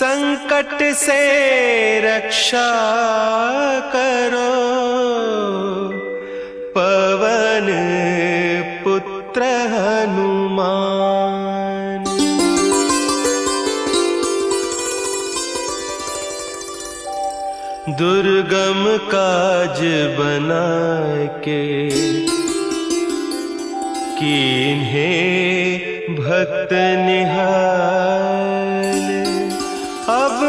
संकट से रक्षा करो पवन पुत्र हनुमान। दुर्गम काज बना के कीन्हे भक्त निहाल। अब